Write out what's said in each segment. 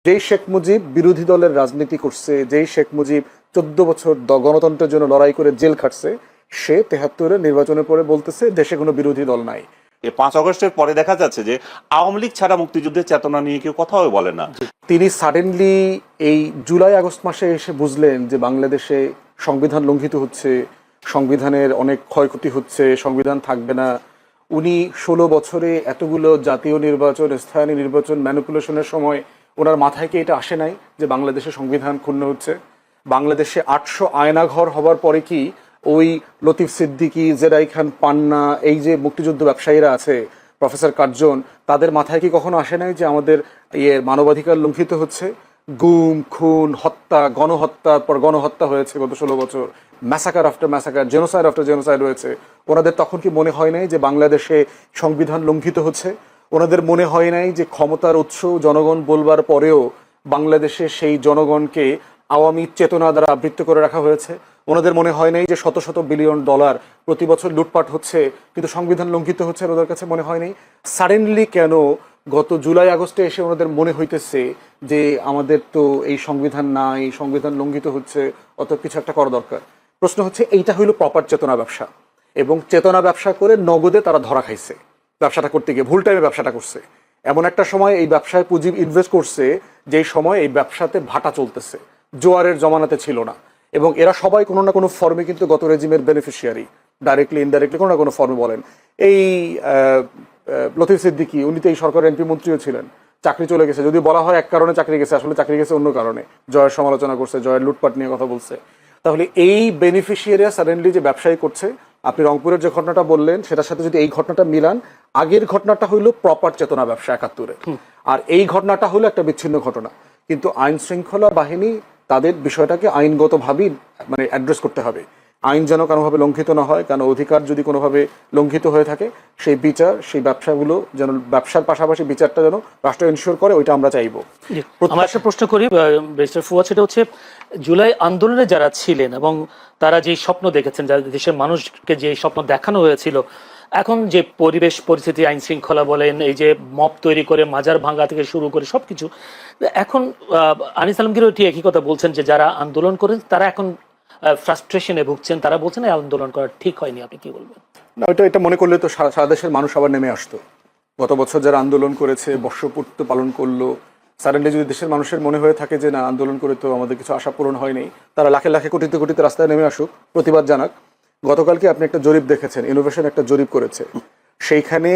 যেই শেখ মুজিব বিরোধী দলের রাজনীতি করছে, যেই শেখ মুজিব 14 বছর গণতন্ত্রের জন্য লড়াই করে জেল খাটছে, সে 73-এর নির্বাচনের পরে বলতেছে দেশে কোনো বিরোধী দল নাই। এই 5 আগস্টের পরে দেখা যাচ্ছে যে আওয়ামী লীগ ছাড়া মুক্তিযুদ্ধের চেতনা নিয়ে কেউ কথাও বলে না। তিনি সাডেনলি এই জুলাই আগস্ট মাসে এসে বুঝলেন যে বাংলাদেশে সংবিধান লঙ্ঘিত হচ্ছে, সংবিধানের অনেক ক্ষয়ক্ষতি হচ্ছে, সংবিধান থাকবে না। উনি 16 বছরে এতগুলো জাতীয় নির্বাচন, স্থানীয় নির্বাচন ম্যানিপুলেশনের সময় ওনার মাথায় কি এটা আসে নাই যে বাংলাদেশে সংবিধান ক্ষুণ্ণ হচ্ছে? বাংলাদেশে 800 আয়নাঘর হবার পরে কি ওই লতিফ সিদ্দিকী, জেরাই খান পান্না, এই যে মুক্তিযুদ্ধ ব্যবসায়ীরা আছে, প্রফেসর কার্জন, তাদের মাথায় কি কখনো আসে নাই যে আমাদের মানবাধিকার লঙ্ঘিত হচ্ছে? গুম, খুন, হত্যা, গণহত্যার পর গণহত্যা হয়েছে গত 16 বছর, massacre after massacre, genocide after genocide হয়েছে। ওনাদের তখন কি মনে হয় নাই যে বাংলাদেশে সংবিধান লঙ্ঘিত হচ্ছে? ওনাদের মনে হয় নাই যে ক্ষমতার উৎস জনগণ বলবার পরেও বাংলাদেশে সেই জনগণকে আওয়ামী চেতনা দ্বারা আবৃত্ত করে রাখা হয়েছে? ওনাদের মনে হয় নাই যে শত শত বিলিয়ন ডলার প্রতি বছর লুটপাট হচ্ছে কিন্তু সংবিধান লঙ্ঘিত হচ্ছে? ওদের কাছে মনে হয় নাই? সাডেনলি কেন গত জুলাই আগস্টে এসে ওনাদের মনে হইতেছে যে আমাদের তো এই সংবিধান নাই, সংবিধান লঙ্ঘিত হচ্ছে, অত কিছু একটা করা দরকার? প্রশ্ন হচ্ছে এইটা হইল প্রপার চেতনা ব্যবসা, এবং চেতনা ব্যবসা করে নগদে তারা ধরা খাইছে। ব্যবসাটা করতে গিয়ে ভুল টাইমে ব্যবসাটা করছে। এমন একটা সময় এই ব্যবসায় পুঁজি ইনভেস্ট করছে যেই সময় এই ব্যবসাতে ভাটা চলতেছে, জোয়ারের জমানাতে ছিল না। এবং এরা সবাই কোনো না কোনো ফর্মে কিন্তু গত রেজিমের বেনিফিশিয়ারি, ডাইরেক্টলি ইনডাইরেক্টলি কোনো না কোনো ফর্মে। বলেন এই লতিফ সিদ্দিকী, উনি তো এই সরকারের এমপি মন্ত্রীও ছিলেন, চাকরি চলে গেছে। যদি বলা হয় এক কারণে চাকরি গেছে, আসলে চাকরি গেছে অন্য কারণে। জয়ের সমালোচনা করছে, জয়ের লুটপাট নিয়ে কথা বলছে। তাহলে এই বেনিফিশিয়ারিরা সাডেনলি যে ব্যবসায়ী করছে, আপনি রংপুরের যে ঘটনাটা বললেন সেটার সাথে যদি এই ঘটনাটা মিলান, আগের ঘটনাটা হইলো প্রপার চেতনা ব্যবসা 71-এ, আর এই ঘটনাটা হলো একটা বিচ্ছিন্ন ঘটনা। কিন্তু আইন শৃঙ্খলা বাহিনী তাদের বিষয়টাকে আইনগতভাবেই মানে অ্যাড্রেস করতে হবে। আইন যেন কোনোভাবে লঙ্ঘিত না হয়, কারণ অধিকার যদি কোনোভাবে লঙ্ঘিত হয়ে থাকে সেই বিচার, সেই ব্যবসাগুলো যেন, ব্যবসার পাশাপাশি বিচারটা যেন রাষ্ট্র এনশিওর করে, ওইটা আমরা চাইবো। আমরা একটা প্রশ্ন করি ব্যারিস্টার ফুয়াদ, সেটা হচ্ছে জুলাই আন্দোলনে যারা ছিলেন এবং তারা যে স্বপ্ন দেখেছেন, যারা দেশের মানুষকে যে স্বপ্ন দেখানো হয়েছিল, এখন যে পরিবেশ পরিস্থিতি, আইন শৃঙ্খলা বলেন, এই যে মব তৈরি করে মাজার ভাঙা থেকে শুরু করে সবকিছু, এখন আনিস আলমগীরও ঠিক একই কথা বলছেন যে যারা আন্দোলন করেন তারা এখন ফ্রাস্ট্রেশনে ভুগছেন, তারা বলছেন এই আন্দোলন করা ঠিক হয়নি। আপনি কি বলবেন? না, এটা মনে করলে তো সারা দেশের মানুষ আবার নেমে আসতো। গত বছর যারা আন্দোলন করেছে, বর্ষপূর্তি পালন করলো, সাডেনলি যদি দেশের মানুষের মনে হয়ে থাকে যে না, আন্দোলন করে তো আমাদের কিছু আশা পূরণ হয়নি, তারা লাখে লাখে কোটিতে কোটিতে রাস্তায় নেমে আসুক, প্রতিবাদ জানাক। গতকালকে আপনি একটা জরিপ দেখেছেন, ইনোভেশন একটা জরিপ করেছে, সেইখানে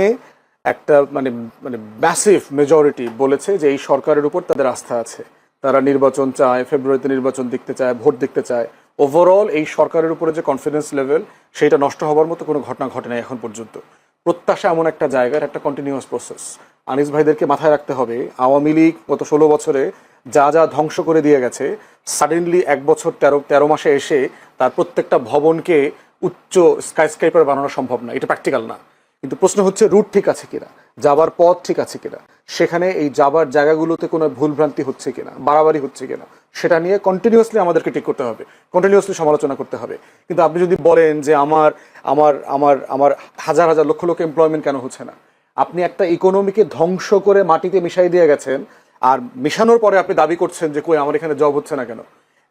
একটা মানে মানে ম্যাসিভ মেজরিটি বলেছে যে এই সরকারের উপর তাদের আস্থা আছে, তারা নির্বাচন চায়, ফেব্রুয়ারিতে নির্বাচন দেখতে চায়, ভোট দেখতে চায়। ওভারঅল এই সরকারের উপরে যে কনফিডেন্স লেভেল, সেইটা নষ্ট হবার মতো কোনো ঘটনা ঘটে নাই এখন পর্যন্ত। প্রত্যাশা এমন একটা জায়গার একটা কন্টিনিউয়াস প্রসেস। আনিস ভাইদেরকে মাথায় রাখতে হবে, আওয়ামী লীগ গত 16 বছরে যা যা ধ্বংস করে দিয়ে গেছে, সাডেনলি 1 বছর 13 মাসে এসে তার প্রত্যেকটা ভবনকে উচ্চ স্কাইস্ক্রাইপার বানানো সম্ভব না, এটা প্র্যাকটিক্যাল না। কিন্তু প্রশ্ন হচ্ছে রুট ঠিক আছে কিনা, যাবার পথ ঠিক আছে কিনা, সেখানে এই যাবার জায়গাগুলোতে কোনো ভুলভ্রান্তি হচ্ছে কিনা, বাড়াবাড়ি হচ্ছে কিনা, সেটা নিয়ে কন্টিনিউয়াসলি আমাদেরকে ঠিক করতে হবে, কন্টিনিউয়াসলি সমালোচনা করতে হবে। কিন্তু আপনি যদি বলেন যে আমার আমার আমার আমার হাজার হাজার লক্ষ লক্ষ এমপ্লয়মেন্ট কেন হচ্ছে না, আপনি একটা ইকোনমিকে ধ্বংস করে মাটিতে মিশাই দিয়ে গেছেন, আর মিশানোর পরে আপনি দাবি করছেন যে কই আমার এখানে জব হচ্ছে না কেন?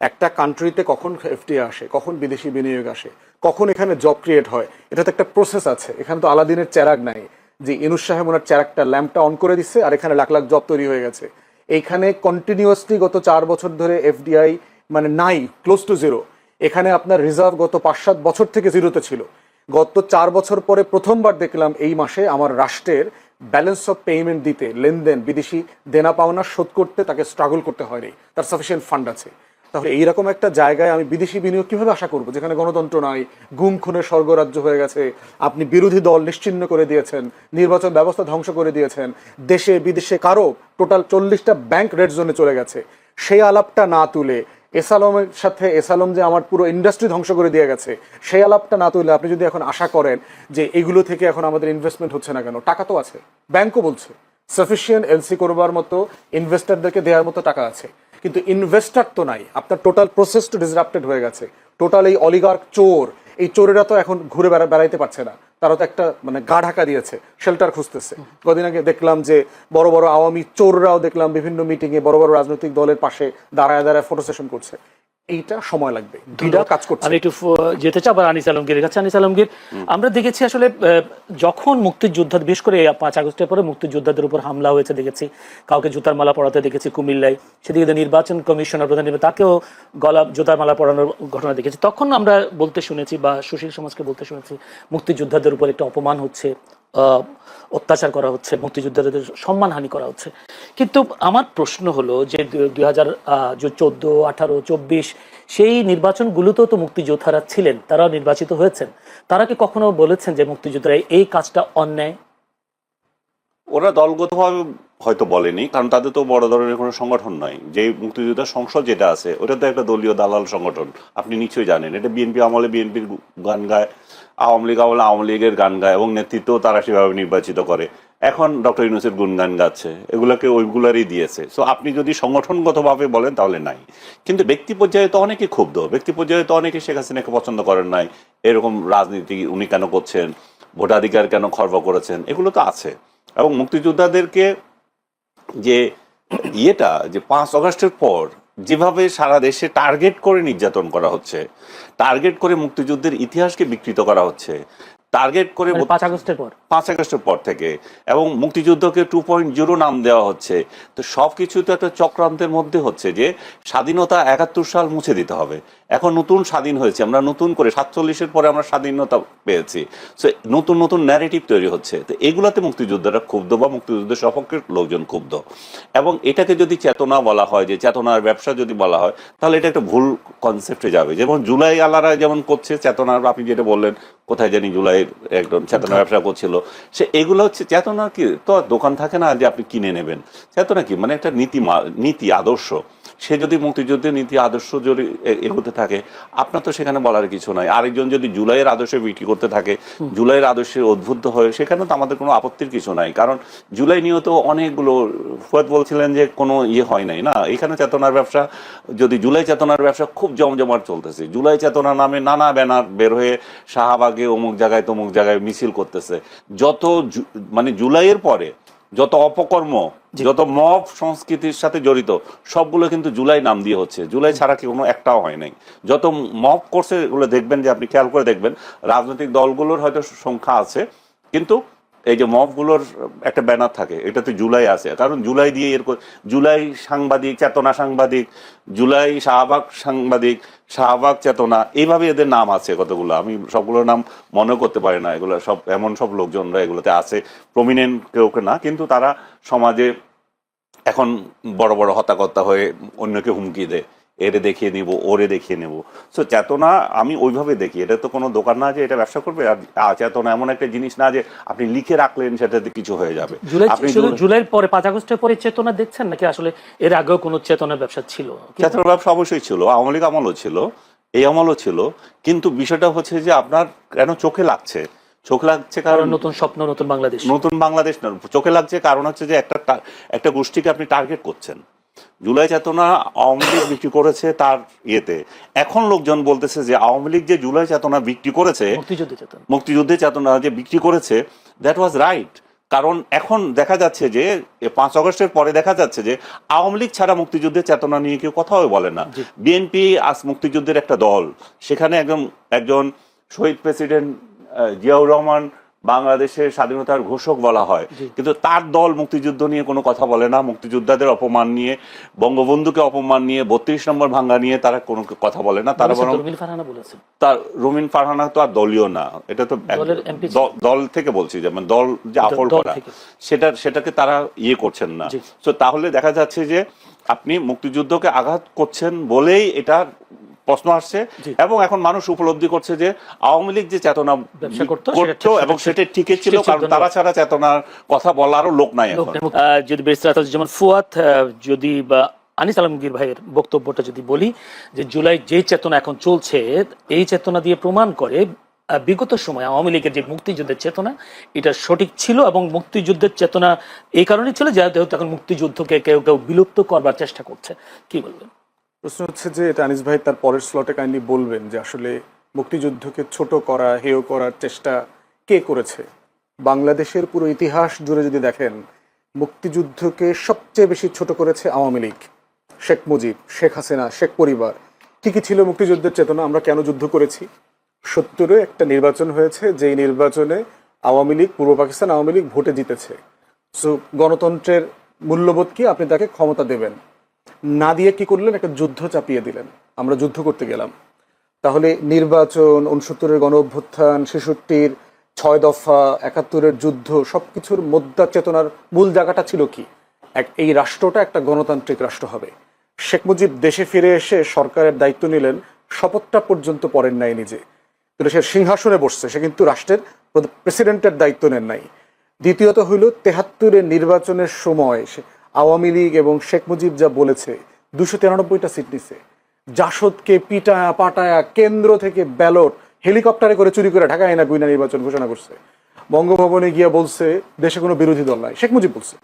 একটা কান্ট্রিতে কখন এফডিআই আসে, কখন বিদেশি বিনিয়োগ আসে, কখন এখানে জব ক্রিয়েট হয়, এটা তো একটা প্রসেস আছে। এখানে তো আলাদিনের চেরাগ নাই যে ইনুস সাহেব ওনার চেরাগটা, ল্যাম্পটা অন করে দিচ্ছে আর এখানে লাখ লাখ জব তৈরি হয়ে গেছে। এইখানে কন্টিনিউয়াসলি গত 4 বছর ধরে এফডিআই মানে নাই, ক্লোজ টু জিরো। এখানে আপনার রিজার্ভ গত 5-7 বছর থেকে জিরোতে ছিল। গত 4 বছর পরে প্রথমবার দেখলাম এই মাসে আমার রাষ্ট্রের ব্যালেন্স অফ পেমেন্ট দিতে, লেনদেন, বিদেশি দেনা পাওনা শোধ করতে তাকে স্ট্রাগল করতে হয়নি, তার সাফিসিয়েন্ট ফান্ড আছে। তাহলে এইরকম একটা জায়গায় আমি বিদেশি বিনিয়োগ কীভাবে আশা করবো, যেখানে গণতন্ত্র নাই, গুম খুনের স্বর্গরাজ্য হয়ে গেছে, আপনি বিরোধী দল নিশ্চিহ্ন করে দিয়েছেন, নির্বাচন ব্যবস্থা ধ্বংস করে দিয়েছেন, দেশে বিদেশে কারো টোটাল 40টা ব্যাংক রেড জোনে চলে গেছে। সেই আলাপটা না তুলে, এসালমের সাথে, এসালম যে আমার পুরো ইন্ডাস্ট্রি ধ্বংস করে দিয়ে গেছে, সেই আলাপটা না তুলে আপনি যদি এখন আশা করেন যে এগুলো থেকে এখন আমাদের ইনভেস্টমেন্ট হচ্ছে না কেন, টাকা তো আছে, ব্যাংকও বলছে সাফিসিয়েন্ট এলসি করবার মতো, ইনভেস্টারদেরকে দেওয়ার মতো টাকা আছে, কিন্তু ইনভেস্টার তো নাই। আপনার টোটাল প্রসেস তো ডিসরাপ্টেড হয়ে গেছে। টোটাল এই অলিগার্ক চোর, এই চোরেরা তো এখন ঘুরে বেড়াইতে পারছে না, তারা তো একটা মানে গা ঢাকা দিয়েছে, শেল্টার খুঁজতেছে। কদিন আগে দেখলাম যে বড় বড় আওয়ামী চোররাও দেখলাম বিভিন্ন মিটিংয়ে বড় বড় রাজনৈতিক দলের পাশে দাঁড়ায় দাঁড়ায় ফটো সেশন করছে। এইটা সময় লাগবে, দুইটা কাজ করছে। আমি একটু যেতে চাই আবার আনিস আলমগীরের কাছে। আনিস আলমগীর, আমরা দেখেছি আসলে যখন মুক্তিযোদ্ধা, বিশেষ করে 5 আগস্টের পরে মুক্তিযোদ্ধাদের উপর হামলা হয়েছে দেখেছি, কাউকে জুতার মালা পরাতে দেখেছি কুমিল্লায়, সেদিকে নির্বাচন কমিশনার প্রধান তাকেও গলা জুতার মালা পরানোর ঘটনা দেখেছি। তখন আমরা বলতে শুনেছি বা সুশীল সমাজকে বলতে শুনেছি মুক্তিযোদ্ধাদের উপর একটা অপমান হচ্ছে, অত্যাচার করা হচ্ছে, মুক্তিযোদ্ধাদের সম্মানহানি করা হচ্ছে। কিন্তু আমার প্রশ্ন হলো যে 2014, 18, 24 সেই নির্বাচনগুলোতেও তো মুক্তিযোদ্ধারা ছিলেন, তারাও নির্বাচিত হয়েছেন। তারা কি কখনো বলেছেন যে মুক্তিযোদ্ধারা এই কাজটা অন্যায়? ওরা দলগতভাবে হয়তো বলেনি, কারণ তাদের তো বড় ধরনের কোনো সংগঠন নয়। যে মুক্তিযোদ্ধা সংসদ যেটা আছে ওটা তো একটা দলীয় দালাল সংগঠন, আপনি নিশ্চয়ই জানেন। এটা বিএনপি আমলে বিএনপির গান গায়, আওয়ামী লীগ আমলে আওয়ামী লীগের গান গায়, এবং নেতৃত্ব তারা সেভাবে নির্বাচিত করে। এখন ডক্টর ইউনূসের গুণগান গাচ্ছে, এগুলোকে ওইগুলারই দিয়েছে। সো আপনি যদি সংগঠনগতভাবে বলেন তাহলে নাই, কিন্তু ব্যক্তি পর্যায়ে তো অনেকে ক্ষুব্ধ, ব্যক্তি পর্যায়ে তো অনেকে শেখ হাসিনাকে পছন্দ করেন নাই, এরকম রাজনীতি উনি কেন করছেন, ভোটাধিকার কেন খর্ব করেছেন, এগুলো তো আছে। এবং মুক্তিযোদ্ধাদেরকে যে যে 5 আগস্টের পর যেভাবে সারা দেশে টার্গেট করে নির্যাতন করা হচ্ছে, টার্গেট করে মুক্তিযুদ্ধের ইতিহাসকে বিকৃত করা হচ্ছে, টার্গেট করে 5 আগস্টের পর 5 আগস্টের পর থেকে, এবং মুক্তিযুদ্ধকে 2.0 নাম দেওয়া হচ্ছে। তো সবকিছু তো একটা চক্রান্তের মধ্যে হচ্ছে যে স্বাধীনতা 71 সাল মুছে দিতে হবে। এখন নতুন স্বাধীন হয়েছে, আমরা নতুন করে 47-এর পরে আমরা স্বাধীনতা পেয়েছি। সো নতুন নতুন ন্যারেটিভ তৈরি হচ্ছে। তো এগুলাতে মুক্তিযোদ্ধারা ক্ষুব্ধ বা মুক্তিযুদ্ধের সপক্ষের লোকজন ক্ষুব্ধ। এবং এটাকে যদি চেতনা বলা হয়, যে চেতনার ব্যবসা যদি বলা হয়, তাহলে এটা একটা ভুল কনসেপ্টে যাবে। যেমন জুলাই আলারা যেমন করছে চেতনার, আপনি যেটা বললেন কোথায় জানি জুলাইয়ের একজন চেতনা ব্যবসা করছিল, সে এগুলো হচ্ছে চেতনা। কি তো দোকান থাকে না যে আপনি কিনে নেবেন? চেতনা কি মানে একটা নীতি আদর্শ। সে যদি মুক্তিযুদ্ধের নীতি আদর্শ যদি এগোতে থাকে, আপনার তো সেখানে বলার কিছু নাই। আরেকজন যদি জুলাইয়ের আদর্শে বিক্রি করতে থাকে, জুলাইয়ের আদর্শে উদ্বুদ্ধ হয়ে, সেখানে তো আমাদের কোনো আপত্তির কিছু নাই। কারণ জুলাই নিয়েও তো অনেকগুলো, ফুয়াদ বলছিলেন যে কোনো হয় নাই না, এখানে চেতনার ব্যবসা, যদি জুলাই চেতনার ব্যবসা খুব জমজমাট চলতেছে। জুলাই চেতনা নামে নানা ব্যানার বের হয়ে শাহবাগে অমুক জায়গায় তমুক জায়গায় মিছিল করতেছে। যত মানে জুলাইয়ের পরে যত অপকর্ম, যত মব সংস্কৃতির সাথে জড়িত, সবগুলো কিন্তু জুলাই নাম দিয়ে হচ্ছে। জুলাই ছাড়া কি কোনো একটাও হয় নাই। যত মব করছে এগুলো দেখবেন, যে আপনি খেয়াল করে দেখবেন, রাজনৈতিক দলগুলোর হয়তো সংখ্যা আছে, কিন্তু এই যে মবগুলোর একটা ব্যানার থাকে, এটাতে জুলাই আছে। কারণ জুলাই দিয়ে জুলাই সাংবাদিক, চেতনা সাংবাদিক, জুলাই শাহবাগ সাংবাদিক, শাহবাগ চেতনা, এইভাবে এদের নাম আছে কতগুলো। আমি সবগুলোর নাম মনে করতে পারি না। এগুলো সব এমন সব লোকজনরা এগুলোতে আছে, প্রমিনেন্ট কেউ না, কিন্তু তারা সমাজে এখন বড় বড় হত্যাকর্তা হয়ে অন্যকে হুমকি দেয়, এরে দেখিয়ে নিব, ওরে দেখিয়ে নেব। সো চেতনা আমি ওইভাবে দেখি। এটা তো কোনো দোকান না যে এটা ব্যবসা করবে। আর চেতনা এমন একটা জিনিস না যে আপনি লিখে রাখলেন সেটাতে কিছু হয়ে যাবে। জুলাইয়ের পরে 5 আগস্টের পরে চেতনা দেখছেন নাকি আসলে এর আগেও কোনো চেতনার ব্যবসা ছিল? চেতনার ব্যবসা অবশ্যই ছিল, আওয়ামী লীগ আমলও ছিল, এই আমলও ছিল। কিন্তু বিষয়টা হচ্ছে যে আপনার কেন চোখে লাগছে? চোখ লাগছে কারণ নতুন স্বপ্ন, নতুন বাংলাদেশ। নতুন বাংলাদেশ না, চোখে লাগছে কারণ হচ্ছে যে একটা গোষ্ঠীকে আপনি টার্গেট করছেন। জুলাই চেতনা আওয়ামী লীগ বিক্রি করেছে তার ইয়েতে। এখন লোকজন বলতেছে যে আওয়ামী লীগ যে জুলাই চেতনা বিক্রি করেছে, মুক্তিযুদ্ধের চেতনা যে বিক্রি করেছে, দ্যাট ওয়াজ রাইট। কারণ এখন দেখা যাচ্ছে যে 5 আগস্টের পরে দেখা যাচ্ছে যে আওয়ামী লীগ ছাড়া মুক্তিযুদ্ধের চেতনা নিয়ে কেউ কথাও বলে না। বিএনপি আজ মুক্তিযুদ্ধের একটা দল, সেখানে একজন শহীদ প্রেসিডেন্ট জিয়াউর রহমান বাংলাদেশের স্বাধীনতার ঘোষক বলা হয়, কিন্তু তার দল মুক্তিযুদ্ধ নিয়ে কোনো কথা বলে না। মুক্তিযোদ্ধাদের অপমান নিয়ে, বঙ্গবন্ধুকে অপমান নিয়ে, 32 নম্বর ভাঙ্গা নিয়ে তারা কোনো কথা বলে না। তারা বরং রুমিন ফারহানা তো আর দলীয় না, এটা তো দল থেকে বলছি, যেমন দল যে আফল করা, সেটাকে তারা করছেন না। তো তাহলে দেখা যাচ্ছে যে আপনি মুক্তিযুদ্ধকে আঘাত করছেন বলেই এটা প্রশ্ন আসছে। এবং এখন মানুষ উপলব্ধি করছে যে আওয়ামী লীগ যে চেতনা করতো এবং সেটা ঠিকই ছিল, কারণ তারা ছাড়া চেতনার কথা বলারও লোক নাই এখন। যদি যেমন ফুয়াদ, যদি আনিস আলমগীর ভাইয়ের বক্তব্যটা যদি বলি, যে জুলাই যে চেতনা এখন চলছে, এই চেতনা দিয়ে প্রমাণ করে বিগত সময় আওয়ামী লীগের যে মুক্তিযুদ্ধের চেতনা, এটা সঠিক ছিল। এবং মুক্তিযুদ্ধের চেতনা এই কারণে ছিল যে এখন মুক্তিযুদ্ধকে কেউ কেউ বিলুপ্ত করবার চেষ্টা করছে। কি বলবেন? প্রশ্ন হচ্ছে যে এটা আনিস ভাই তার পরের স্লটে কাইন্ডলি বলবেন যে আসলে মুক্তিযুদ্ধকে ছোট করা, হেয় করার চেষ্টা কে করেছে? বাংলাদেশের পুরো ইতিহাস জুড়ে যদি দেখেন, মুক্তিযুদ্ধকে সবচেয়ে বেশি ছোট করেছে আওয়ামী লীগ, শেখ মুজিব, শেখ হাসিনা, শেখ পরিবার। কি কি ছিল মুক্তিযুদ্ধের চেতনা? আমরা কেন যুদ্ধ করেছি? 70-এ একটা নির্বাচন হয়েছে, যেই নির্বাচনে আওয়ামী লীগ, পূর্ব পাকিস্তান আওয়ামী লীগ ভোটে জিতেছে। সো গণতন্ত্রের মূল্যবোধ কি? আপনি তাকে ক্ষমতা দেবেন, না দিয়ে কি করলেন? একটা যুদ্ধ চাপিয়ে দিলেন, আমরা যুদ্ধ করতে গেলাম। তাহলে নির্বাচন, 69-এর গণ অভ্যুত্থান, 66-র 6 দফা, 71-এর যুদ্ধ, সবকিছুর মধ্যা চেতনার মূল জায়গাটা ছিল কি? এই রাষ্ট্রটা একটা গণতান্ত্রিক রাষ্ট্র হবে। শেখ মুজিব দেশে ফিরে এসে সরকারের দায়িত্ব নিলেন, শপথটা পর্যন্ত পড়েন নাই নিজে, কিন্তু সে সিংহাসনে বসছে, সে কিন্তু রাষ্ট্রের প্রেসিডেন্টের দায়িত্ব নেন নাই। দ্বিতীয়ত হইল 73-এর নির্বাচনের সময় আওয়ামী লীগ এবং শেখ মুজিব যা বলেছে, 293টা সিট নিছে। জাসদকে পিটায়া পাটায়া কেন্দ্র থেকে ব্যালট হেলিকপ্টারে করে চুরি করে ঢাকায় না গুইনা নির্বাচন ঘোষণা করছে। বঙ্গভবনে গিয়া বলছে দেশে কোনো বিরোধী দল নাই, শেখ মুজিব বলছে।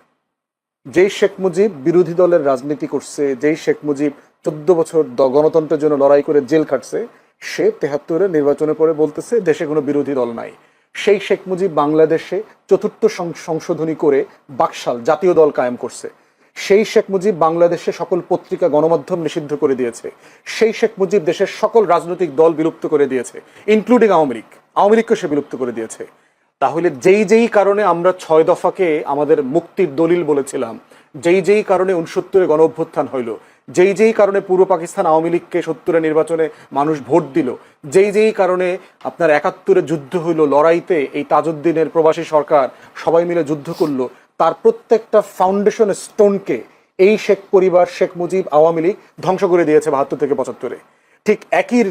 যেই শেখ মুজিব বিরোধী দলের রাজনীতি করছে, যেই শেখ মুজিব 14 বছর গণতন্ত্রের জন্য লড়াই করে জেল খাটছে, সে 73-এর নির্বাচনের পরে বলতেছে দেশে কোনো বিরোধী দল নাই। সেই শেখ মুজিব বাংলাদেশে 4th সংশোধনী করে বাকশাল জাতীয় দল কায়েম করছে। সেই শেখ মুজিব বাংলাদেশে সকল পত্রিকা গণমাধ্যম নিষিদ্ধ করে দিয়েছে। সেই শেখ মুজিব দেশের সকল রাজনৈতিক দল বিলুপ্ত করে দিয়েছে, ইনক্লুডিং আওয়ামী লীগ। আওয়ামী লীগকে সে বিলুপ্ত করে দিয়েছে। তাহলে যেই কারণে আমরা 6 দফাকে আমাদের মুক্তির দলিল বলেছিলাম, যেই কারণে 69-এ গণ অভ্যুত্থান হইল, যেই কারণে পূর্ব পাকিস্তান আওয়ামী লীগকে 70-এর নির্বাচনে মানুষ ভোট দিল, যেই কারণে আপনার 71-এ যুদ্ধ হইল, লড়াইতে এই তাজউদ্দিনের প্রবাসী সরকার সবাই মিলে যুদ্ধ করলো, তার প্রত্যেকটা ফাউন্ডেশন স্টোনকে এই শেখ পরিবার, শেখ মুজিব, আওয়ামী লীগ ধ্বংস করে দিয়েছে 72 থেকে 75-এ। ঠিক একই